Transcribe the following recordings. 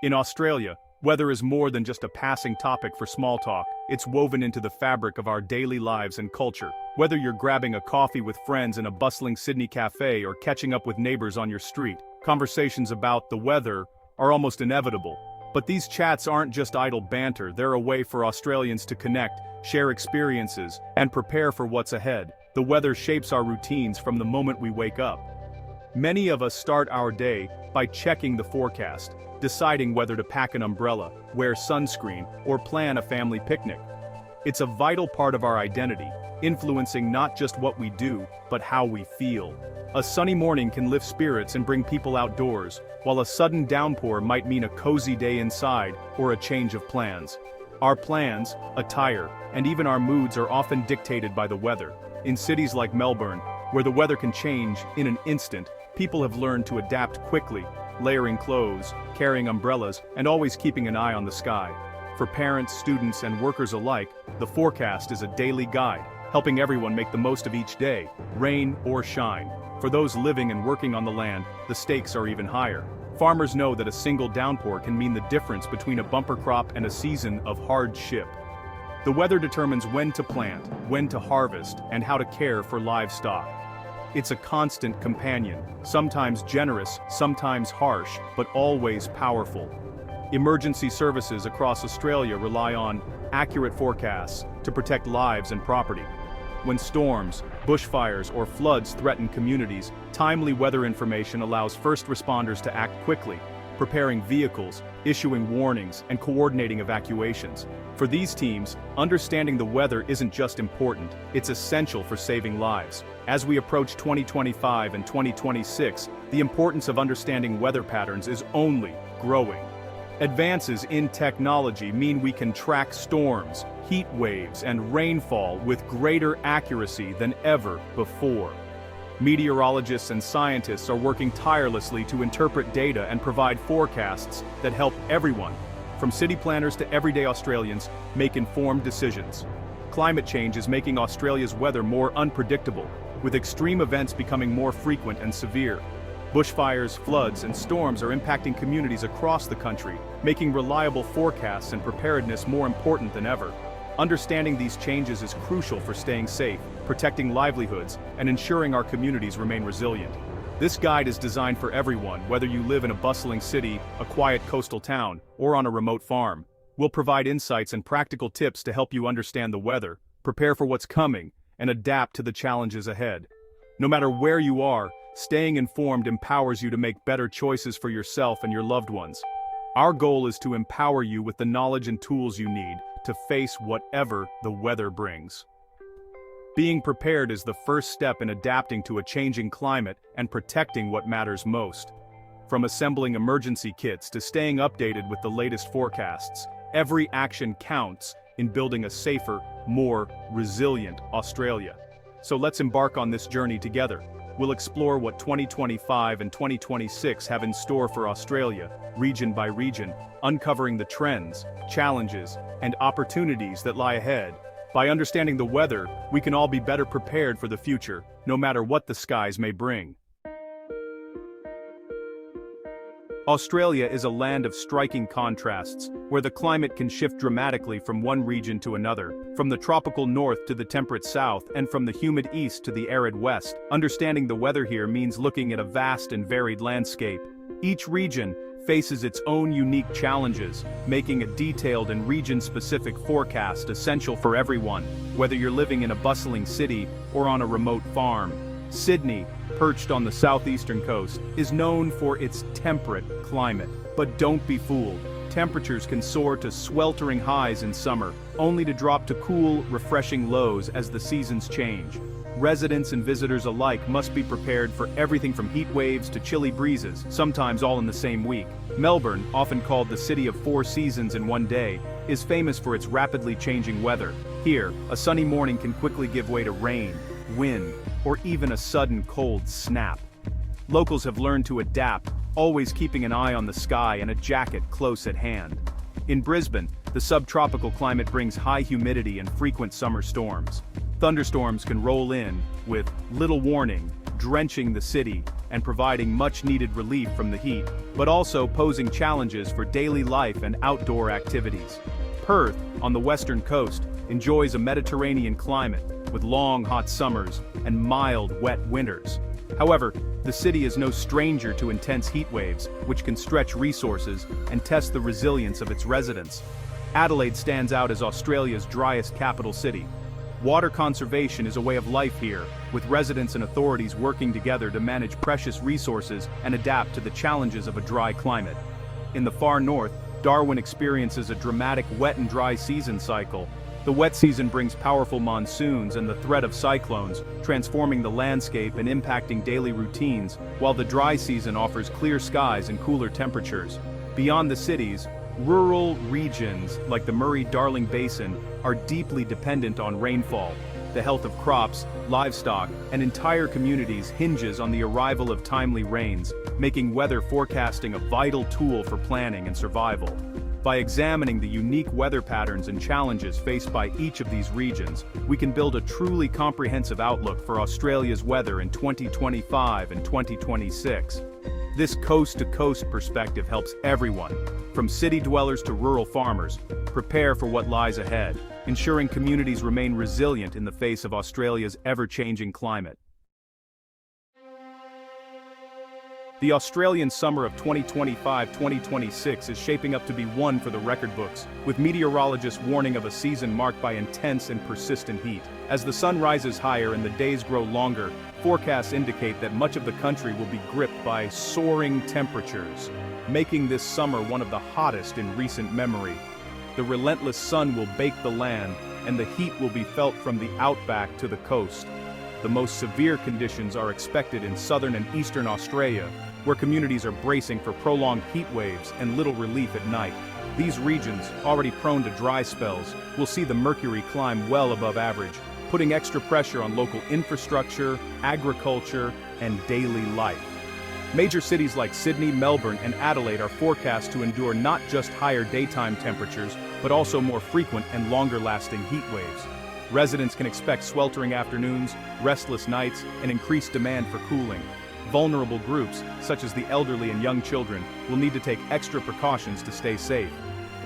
In Australia, weather is more than just a passing topic for small talk. It's woven into the fabric of our daily lives and culture. Whether you're grabbing a coffee with friends in a bustling Sydney cafe or catching up with neighbors on your street, conversations about the weather are almost inevitable. But these chats aren't just idle banter, they're a way for Australians to connect, share experiences, and prepare for what's ahead. The weather shapes our routines from the moment we wake up. Many of us start our day by checking the forecast, deciding whether to pack an umbrella, wear sunscreen, or plan a family picnic. It's a vital part of our identity, influencing not just what we do, but how we feel. A sunny morning can lift spirits and bring people outdoors, while a sudden downpour might mean a cozy day inside or a change of plans. Our plans, attire, and even our moods are often dictated by the weather. In cities like Melbourne, where the weather can change in an instant, people have learned to adapt quickly, layering clothes, carrying umbrellas, and always keeping an eye on the sky. For parents, students, and workers alike, the forecast is a daily guide, helping everyone make the most of each day, rain or shine. For those living and working on the land, the stakes are even higher. Farmers know that a single downpour can mean the difference between a bumper crop and a season of hardship. The weather determines when to plant, when to harvest, and how to care for livestock. It's a constant companion, sometimes generous, sometimes harsh, but always powerful. Emergency services across Australia rely on accurate forecasts to protect lives and property. When storms, bushfires, or floods threaten communities, timely weather information allows first responders to act quickly, preparing vehicles, issuing warnings, and coordinating evacuations. For these teams, understanding the weather isn't just important, it's essential for saving lives. As we approach 2025 and 2026, the importance of understanding weather patterns is only growing. Advances in technology mean we can track storms, heat waves, and rainfall with greater accuracy than ever before. Meteorologists and scientists are working tirelessly to interpret data and provide forecasts that help everyone, from city planners to everyday Australians, make informed decisions. Climate change is making Australia's weather more unpredictable, with extreme events becoming more frequent and severe. Bushfires, floods, and storms are impacting communities across the country, making reliable forecasts and preparedness more important than ever. Understanding these changes is crucial for staying safe, protecting livelihoods, and ensuring our communities remain resilient. This guide is designed for everyone, whether you live in a bustling city, a quiet coastal town, or on a remote farm. We'll provide insights and practical tips to help you understand the weather, prepare for what's coming, and adapt to the challenges ahead. No matter where you are, staying informed empowers you to make better choices for yourself and your loved ones. Our goal is to empower you with the knowledge and tools you need to face whatever the weather brings. Being prepared is the first step in adapting to a changing climate and protecting what matters most. From assembling emergency kits to staying updated with the latest forecasts, every action counts in building a safer, more resilient Australia. So let's embark on this journey together. We'll explore what 2025 and 2026 have in store for Australia, region by region, uncovering the trends, challenges, and opportunities that lie ahead. By understanding the weather, we can all be better prepared for the future, no matter what the skies may bring. Australia is a land of striking contrasts, where the climate can shift dramatically from one region to another, from the tropical north to the temperate south, and from the humid east to the arid west. Understanding the weather here means looking at a vast and varied landscape. Each region faces its own unique challenges, making a detailed and region-specific forecast essential for everyone, whether you're living in a bustling city or on a remote farm. Sydney, perched on the southeastern coast, is known for its temperate climate. But don't be fooled. Temperatures can soar to sweltering highs in summer, only to drop to cool, refreshing lows as the seasons change. Residents and visitors alike must be prepared for everything from heat waves to chilly breezes, sometimes all in the same week. Melbourne, often called the city of four seasons in one day, is famous for its rapidly changing weather. Here, a sunny morning can quickly give way to rain, wind, or even a sudden cold snap. Locals have learned to adapt, always keeping an eye on the sky and a jacket close at hand. In Brisbane, the subtropical climate brings high humidity and frequent summer storms. Thunderstorms can roll in with little warning, drenching the city and providing much-needed relief from the heat, but also posing challenges for daily life and outdoor activities. Perth, on the western coast, enjoys a Mediterranean climate, with long hot summers and mild wet winters. However, the city is no stranger to intense heat waves, which can stretch resources and test the resilience of its residents. Adelaide stands out as Australia's driest capital city. Water conservation is a way of life here, with residents and authorities working together to manage precious resources and adapt to the challenges of a dry climate. In the far north, Darwin experiences a dramatic wet and dry season cycle. The wet season brings powerful monsoons and the threat of cyclones, transforming the landscape and impacting daily routines, while the dry season offers clear skies and cooler temperatures. Beyond the cities, rural regions like the Murray-Darling Basin are deeply dependent on rainfall. The health of crops, livestock, and entire communities hinges on the arrival of timely rains, making weather forecasting a vital tool for planning and survival. By examining the unique weather patterns and challenges faced by each of these regions, we can build a truly comprehensive outlook for Australia's weather in 2025 and 2026. This coast-to-coast perspective helps everyone, from city dwellers to rural farmers, prepare for what lies ahead, ensuring communities remain resilient in the face of Australia's ever-changing climate. The Australian summer of 2025-2026 is shaping up to be one for the record books, with meteorologists warning of a season marked by intense and persistent heat. As the sun rises higher and the days grow longer, forecasts indicate that much of the country will be gripped by soaring temperatures, making this summer one of the hottest in recent memory. The relentless sun will bake the land, and the heat will be felt from the outback to the coast. The most severe conditions are expected in southern and eastern Australia, where communities are bracing for prolonged heat waves and little relief at night. These regions, already prone to dry spells, will see the mercury climb well above average, putting extra pressure on local infrastructure, agriculture, and daily life. Major cities like Sydney, Melbourne, and Adelaide are forecast to endure not just higher daytime temperatures, but also more frequent and longer-lasting heat waves. Residents can expect sweltering afternoons, restless nights, and increased demand for cooling. Vulnerable groups, such as the elderly and young children, will need to take extra precautions to stay safe.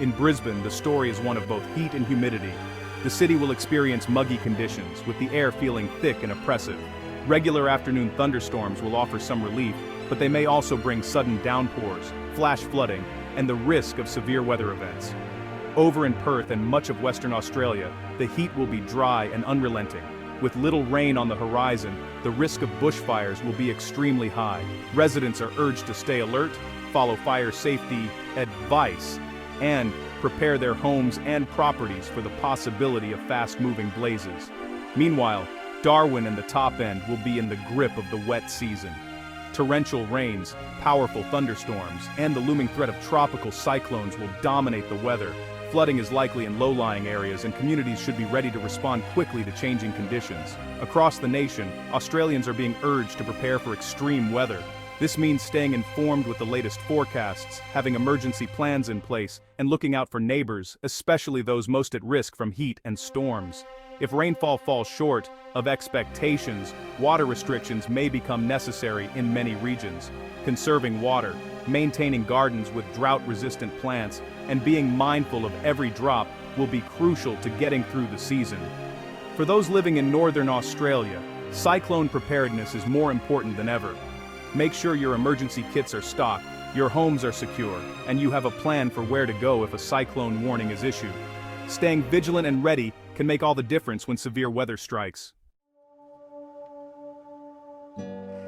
In Brisbane, the story is one of both heat and humidity. The city will experience muggy conditions, with the air feeling thick and oppressive. Regular afternoon thunderstorms will offer some relief, but they may also bring sudden downpours, flash flooding, and the risk of severe weather events. Over in Perth and much of Western Australia, the heat will be dry and unrelenting. With little rain on the horizon, the risk of bushfires will be extremely high. Residents are urged to stay alert, follow fire safety advice, and prepare their homes and properties for the possibility of fast-moving blazes. Meanwhile, Darwin and the top end will be in the grip of the wet season. Torrential rains, powerful thunderstorms, and the looming threat of tropical cyclones will dominate the weather. Flooding is likely in low-lying areas, and communities should be ready to respond quickly to changing conditions. Across the nation, Australians are being urged to prepare for extreme weather. This means staying informed with the latest forecasts, having emergency plans in place, and looking out for neighbors, especially those most at risk from heat and storms. If rainfall falls short of expectations, water restrictions may become necessary in many regions. Conserving water, maintaining gardens with drought-resistant plants, and being mindful of every drop will be crucial to getting through the season. For those living in northern Australia, cyclone preparedness is more important than ever. Make sure your emergency kits are stocked, your homes are secure, and you have a plan for where to go if a cyclone warning is issued. Staying vigilant and ready can make all the difference when severe weather strikes.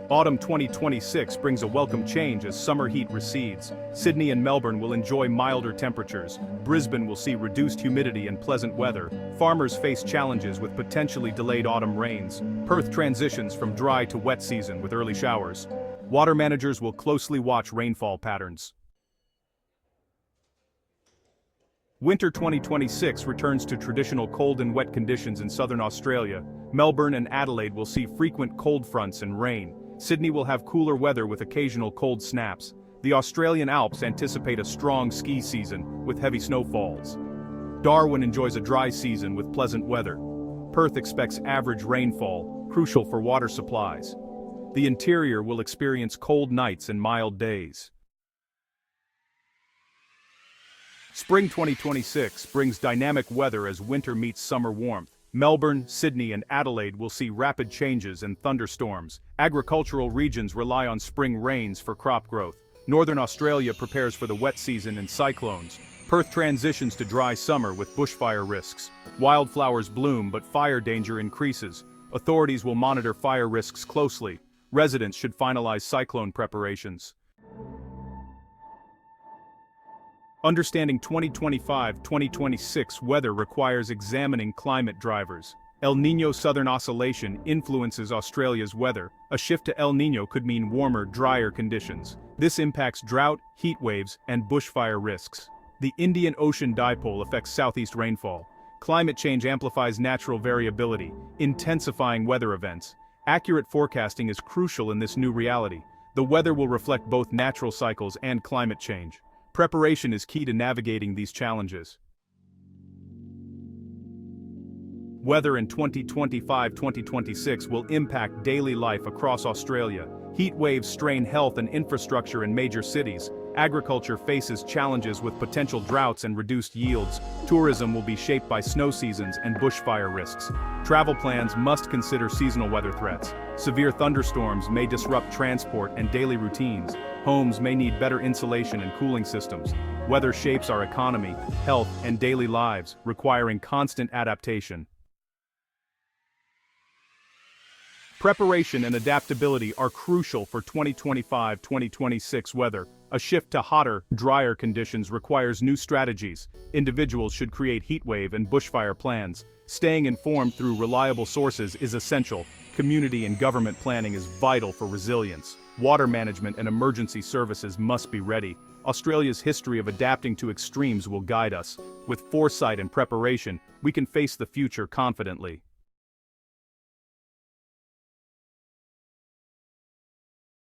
Autumn 2026 brings a welcome change as summer heat recedes. Sydney and Melbourne will enjoy milder temperatures. Brisbane will see reduced humidity and pleasant weather. Farmers face challenges with potentially delayed autumn rains. Perth transitions from dry to wet season with early showers. Water managers will closely watch rainfall patterns. Winter 2026 returns to traditional cold and wet conditions in southern Australia. Melbourne and Adelaide will see frequent cold fronts and rain. Sydney will have cooler weather with occasional cold snaps. The Australian Alps anticipate a strong ski season with heavy snowfalls. Darwin enjoys a dry season with pleasant weather. Perth expects average rainfall, crucial for water supplies. The interior will experience cold nights and mild days. Spring 2026 brings dynamic weather as winter meets summer warmth. Melbourne, Sydney, and Adelaide will see rapid changes and thunderstorms. Agricultural regions rely on spring rains for crop growth. Northern Australia prepares for the wet season and cyclones. Perth transitions to dry summer with bushfire risks. Wildflowers bloom, but fire danger increases. Authorities will monitor fire risks closely. Residents should finalize cyclone preparations. Understanding 2025-2026 weather requires examining climate drivers. El Niño Southern Oscillation influences Australia's weather. A shift to El Niño could mean warmer, drier conditions. This impacts drought, heat waves, and bushfire risks. The Indian Ocean Dipole affects southeast rainfall. Climate change amplifies natural variability, intensifying weather events. Accurate forecasting is crucial in this new reality. The weather will reflect both natural cycles and climate change. Preparation is key to navigating these challenges. Weather in 2025-2026 will impact daily life across Australia. Heat waves strain health and infrastructure in major cities. Agriculture faces challenges with potential droughts and reduced yields. Tourism will be shaped by snow seasons and bushfire risks. Travel plans must consider seasonal weather threats. Severe thunderstorms may disrupt transport and daily routines. Homes may need better insulation and cooling systems. Weather shapes our economy, health, and daily lives, requiring constant adaptation. Preparation and adaptability are crucial for 2025-2026 weather. A shift to hotter, drier conditions requires new strategies. Individuals should create heatwave and bushfire plans. Staying informed through reliable sources is essential. Community and government planning is vital for resilience. Water management and emergency services must be ready. Australia's history of adapting to extremes will guide us. With foresight and preparation, we can face the future confidently.